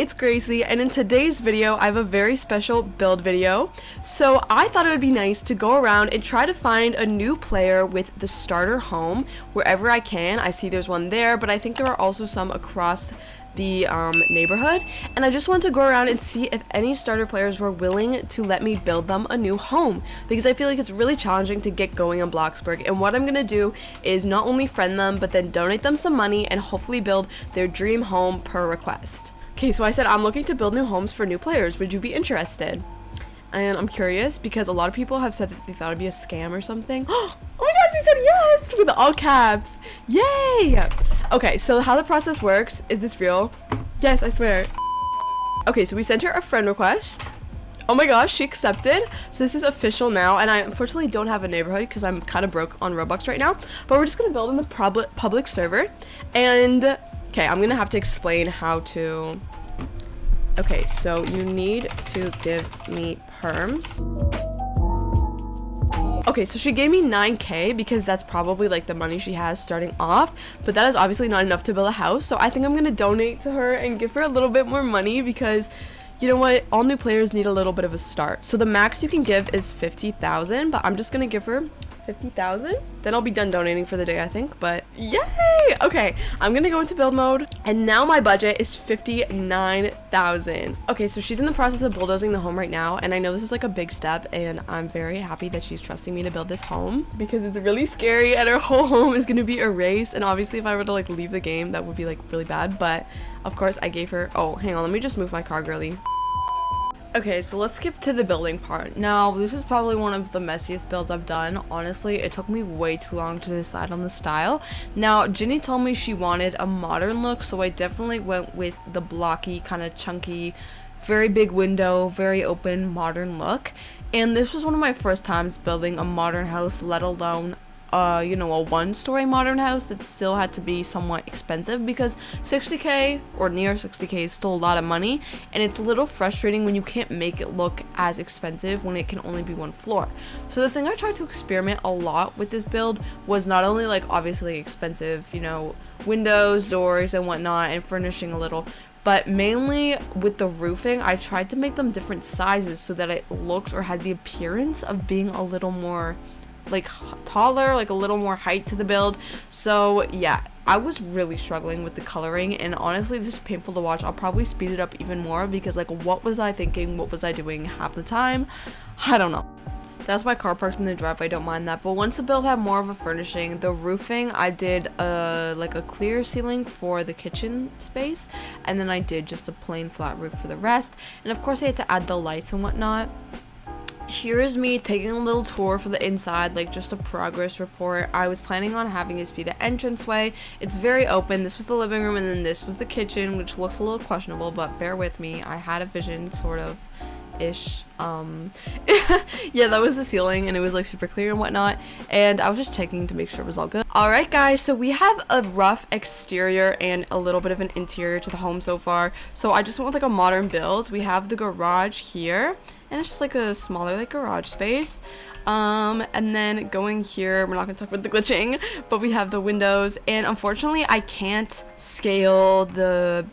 it's Gracie, and in today's video I have a very special build video. So I thought it would be nice to go around and try to find a new player with the starter home wherever I can. I see there's one there, but I think there are also some across the neighborhood, and I just want to go around and see if any starter players were willing to let me build them a new home, because I feel like it's really challenging to get going in Bloxburg. And what I'm gonna do is not only friend them, but then donate them some money and hopefully build their dream home per request. Okay, so I said I'm looking to build new homes for new players. Would you be interested? And I'm curious because a lot of people have said that they thought it'd be a scam or something. Oh my god, she said yes with all caps. Yay! Okay, so how the process works, is this real? Yes, I swear. Okay, so we sent her a friend request. Oh my gosh, she accepted. So this is official now, and I unfortunately don't have a neighborhood because I'm kind of broke on Robux right now. But we're just gonna build in the public server. And okay, I'm gonna have to explain how to. Okay, so you need to give me perms. Okay, so she gave me 9k because that's probably like the money she has starting off, but that is obviously not enough to build a house. So I think I'm gonna donate to her and give her a little bit more money because you know what, all new players need a little bit of a start. So the max you can give is 50,000, but I'm just gonna give her 50,000. Then I'll be done donating for the day, I think. But yay! Okay, I'm gonna go into build mode, and now my budget is 59,000. Okay, so she's in the process of bulldozing the home right now, and I know this is like a big step, and I'm very happy that she's trusting me to build this home because it's really scary and her whole home is gonna be erased. And obviously if I were to like leave the game, that would be like really bad, but of course I gave her, oh hang on, let me just move my car, girly. Okay, so let's skip to the building part. Now, this is probably one of the messiest builds I've done. Honestly, it took me way too long to decide on the style. Now, Ginny told me she wanted a modern look, so I definitely went with the blocky, kind of chunky, very big window, very open, modern look. And this was one of my first times building a modern house, let alone you know, a one-story modern house that still had to be somewhat expensive, because 60k or near 60k is still a lot of money, and it's a little frustrating when you can't make it look as expensive when it can only be one floor. So the thing I tried to experiment a lot with this build was not only like obviously expensive, you know, windows, doors and whatnot, and furnishing a little, but mainly with the roofing. I tried to make them different sizes so that it looked or had the appearance of being a little more like taller, like a little more height to the build. So yeah, I was really struggling with the coloring, and honestly this is painful to watch. I'll probably speed it up even more because like what was I thinking, what was I doing half the time? I don't know. That's my car parked in the driveway, I don't mind that. But once the build had more of a furnishing, the roofing, I did like a clear ceiling for the kitchen space, and then I did just a plain flat roof for the rest. And of course I had to add the lights and whatnot. Here is me taking a little tour for the inside, like just a progress report. I was planning on having this be the entranceway. It's very open. This was the living room, and then this was the kitchen, which looks a little questionable, but bear with me. I had a vision, sort of ish. Yeah, that was the ceiling, and it was like super clear and whatnot, and I was just checking to make sure it was all good. Alright guys, so we have a rough exterior and a little bit of an interior to the home so far. So I just went with like a modern build. We have the garage here, and it's just like a smaller like garage space. And then going here, we're not gonna talk about the glitching, but we have the windows, and unfortunately I can't scale the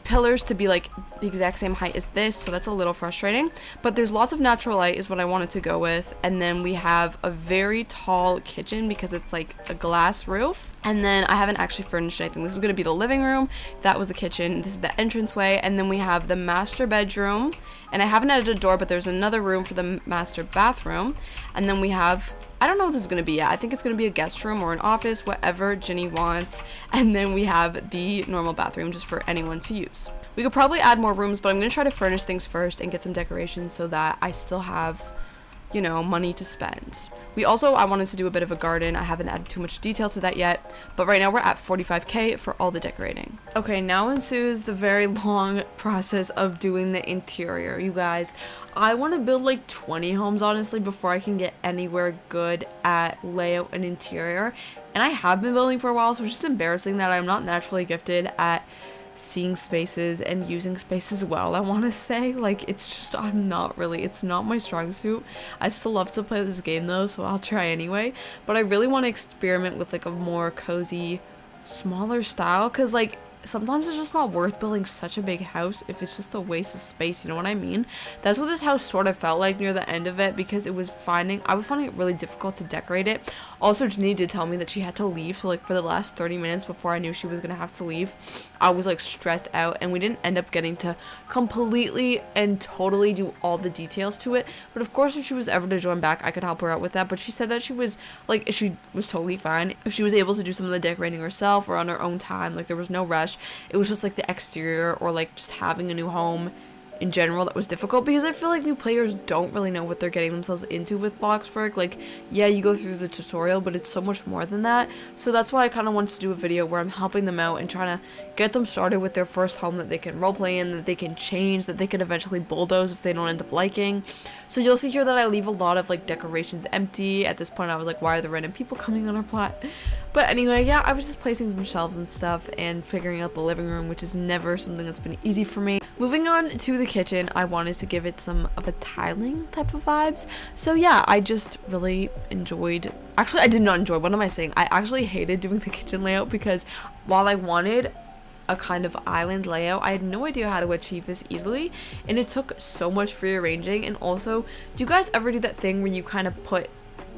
pillars to be like the exact same height as this, so that's a little frustrating. But there's lots of natural light is what I wanted to go with. And then we have a very tall kitchen because it's like a glass roof. And then I haven't actually furnished anything. This is going to be the living room, that was the kitchen, this is the entranceway, and then we have the master bedroom, and I haven't added a door, but there's another room for the master bathroom. And then we have, I don't know what this is going to be yet. I think it's going to be a guest room or an office, whatever Ginny wants. And then we have the normal bathroom just for anyone to use. We could probably add more rooms, but I'm going to try to furnish things first and get some decorations so that I still have, you know, money to spend. I wanted to do a bit of a garden. I haven't added too much detail to that yet, but right now we're at 45k for all the decorating. Okay, now ensues the very long process of doing the interior. You guys, I want to build like 20 homes honestly before I can get anywhere good at layout and interior, and I have been building for a while, so it's just embarrassing that I'm not naturally gifted at seeing spaces and using spaces well. I want to say, like, it's just, it's not my strong suit. I still love to play this game though, so I'll try anyway, but I really want to experiment with like a more cozy, smaller style, because like sometimes it's just not worth building such a big house if it's just a waste of space, you know what I mean? That's what this house sort of felt like near the end of it, because I was finding it really difficult to decorate it. Also, Jenny did tell me that she had to leave, so like for the last 30 minutes before I knew she was gonna have to leave, I was like stressed out, and we didn't end up getting to completely and totally do all the details to it. But of course, if she was ever to join back, I could help her out with that. But she said that she was totally fine if she was able to do some of the decorating herself or on her own time. Like, there was no rush. It was just like the exterior or like just having a new home in general that was difficult, because I feel like new players don't really know what they're getting themselves into with Bloxburg. Like, yeah, you go through the tutorial, but it's so much more than that. So that's why I kind of wanted to do a video where I'm helping them out and trying to get them started with their first home that they can roleplay in, that they can change, that they can eventually bulldoze if they don't end up liking. So you'll see here that I leave a lot of like decorations empty. At this point I was like, why are the random people coming on our plot? But anyway, yeah, I was just placing some shelves and stuff and figuring out the living room, which is never something that's been easy for me. Moving on to the kitchen, I wanted to give it some of a tiling type of vibes. So yeah, I just really enjoyed, actually I did not enjoy, what am I saying? I actually hated doing the kitchen layout, because while I wanted a kind of island layout, I had no idea how to achieve this easily, and it took so much rearranging. And also, do you guys ever do that thing where you kind of put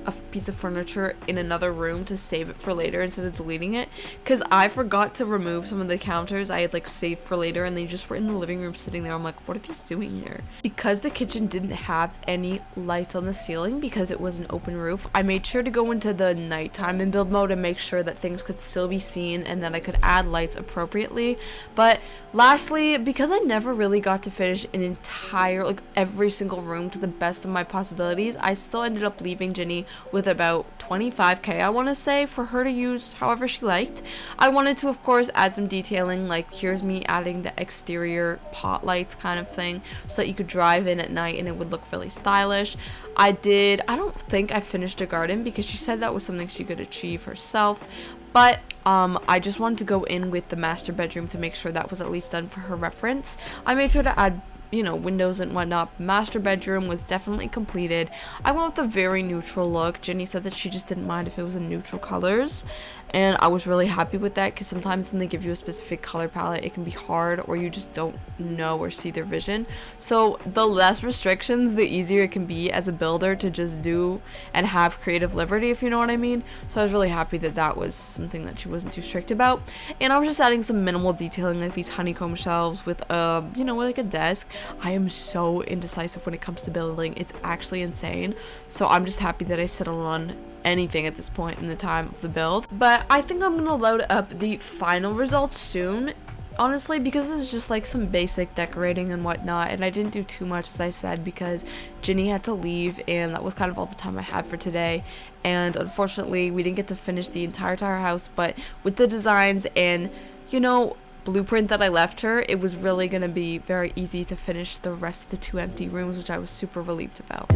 a piece of furniture in another room to save it for later instead of deleting it? Because I forgot to remove some of the counters I had like saved for later, and they just were in the living room sitting there. I'm like, what are these doing here? Because the kitchen didn't have any lights on the ceiling because it was an open roof, I made sure to go into the nighttime and build mode and make sure that things could still be seen and that I could add lights appropriately. But lastly, because I never really got to finish an entire, like every single room to the best of my possibilities, I still ended up leaving Jenny with about 25k, I want to say, for her to use however she liked. I wanted to, of course, add some detailing, like here's me adding the exterior pot lights kind of thing so that you could drive in at night and it would look really stylish. I don't think I finished a garden because she said that was something she could achieve herself, but I just wanted to go in with the master bedroom to make sure that was at least done for her reference. I made sure to add, you know, windows and whatnot. Master bedroom was definitely completed. I went with a very neutral look. Jenny said that she just didn't mind if it was in neutral colors, and I was really happy with that, because sometimes when they give you a specific color palette, it can be hard, or you just don't know or see their vision. So the less restrictions, the easier it can be as a builder to just do and have creative liberty, if you know what I mean. So I was really happy that that was something that she wasn't too strict about. And I was just adding some minimal detailing, like these honeycomb shelves with you know, like a desk. I am so indecisive when it comes to building. It's actually insane. So I'm just happy that I settled on anything at this point in the time of the build. But I think I'm gonna load up the final results soon, honestly, because this is just like some basic decorating and whatnot, and I didn't do too much, as I said, because Ginny had to leave, and that was kind of all the time I had for today. And unfortunately, we didn't get to finish the entire house, but with the designs and, you know, blueprint that I left her, it was really gonna be very easy to finish the rest of the 2 empty rooms, which I was super relieved about.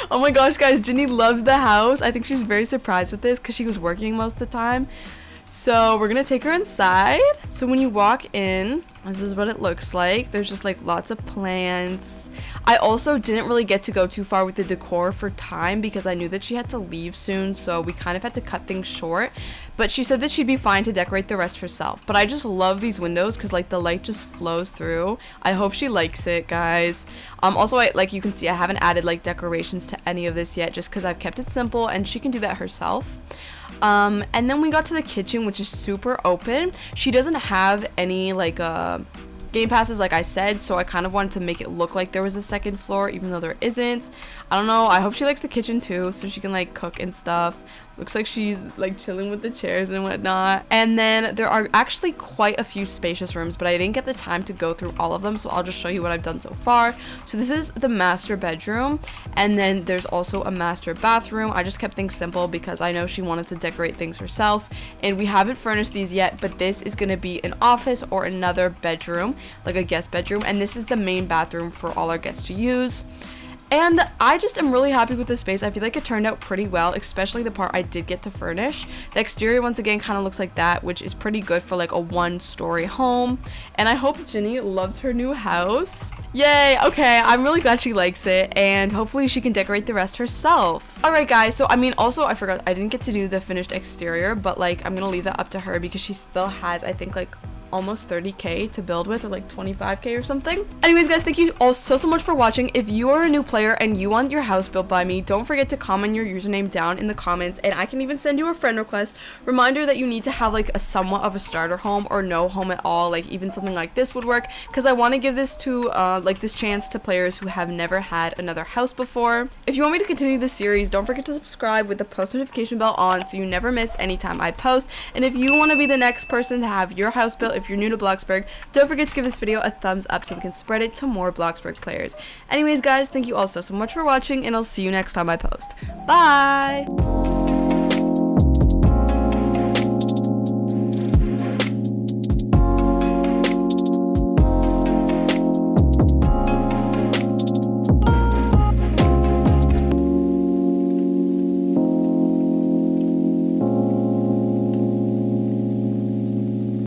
Oh my gosh, guys, Ginny loves the house. I think she's very surprised with this because she was working most of the time. So we're gonna take her inside. So when you walk in, this is what it looks like. There's just like lots of plants. I also didn't really get to go too far with the decor for time because I knew that she had to leave soon, so we kind of had to cut things short. But she said that she'd be fine to decorate the rest herself. But I just love these windows because like the light just flows through. I hope she likes it, guys. Also, like you can see, I haven't added like decorations to any of this yet just because I've kept it simple, and she can do that herself. And then we got to the kitchen, which is super open. She doesn't have any like game passes, like I said, so I kind of wanted to make it look like there was a second floor, even though there isn't. I don't know, I hope she likes the kitchen too, so she can like cook and stuff. Looks like she's like chilling with the chairs and whatnot. And then there are actually quite a few spacious rooms, but I didn't get the time to go through all of them, so I'll just show you what I've done so far. So this is the master bedroom, and then there's also a master bathroom. I just kept things simple because I know she wanted to decorate things herself, and we haven't furnished these yet, but this is going to be an office or another bedroom, like a guest bedroom, and this is the main bathroom for all our guests to use. And I just am really happy with this space. I feel like it turned out pretty well, especially the part I did get to furnish. The exterior once again kind of looks like that, which is pretty good for like a 1-story home. And I hope Ginny loves her new house. Yay, okay, I'm really glad she likes it, and hopefully she can decorate the rest herself. Alright guys, so I mean, also I forgot I didn't get to do the finished exterior, but like I'm gonna leave that up to her because she still has, I think, like almost 30k to build with, or like 25k or something. Anyways guys, thank you all so much for watching. If you are a new player and you want your house built by me, don't forget to comment your username down in the comments, and I can even send you a friend request. Reminder that you need to have like a somewhat of a starter home or no home at all, like even something like this would work, because I want to give this to like this chance to players who have never had another house before. If you want me to continue this series, don't forget to subscribe with the post notification bell on so you never miss any time I post. And if you want to be the next person to have your house built, if you're new to Bloxburg, don't forget to give this video a thumbs up so we can spread it to more Bloxburg players. Anyways guys, thank you all so much for watching, and I'll see you next time I post. Bye!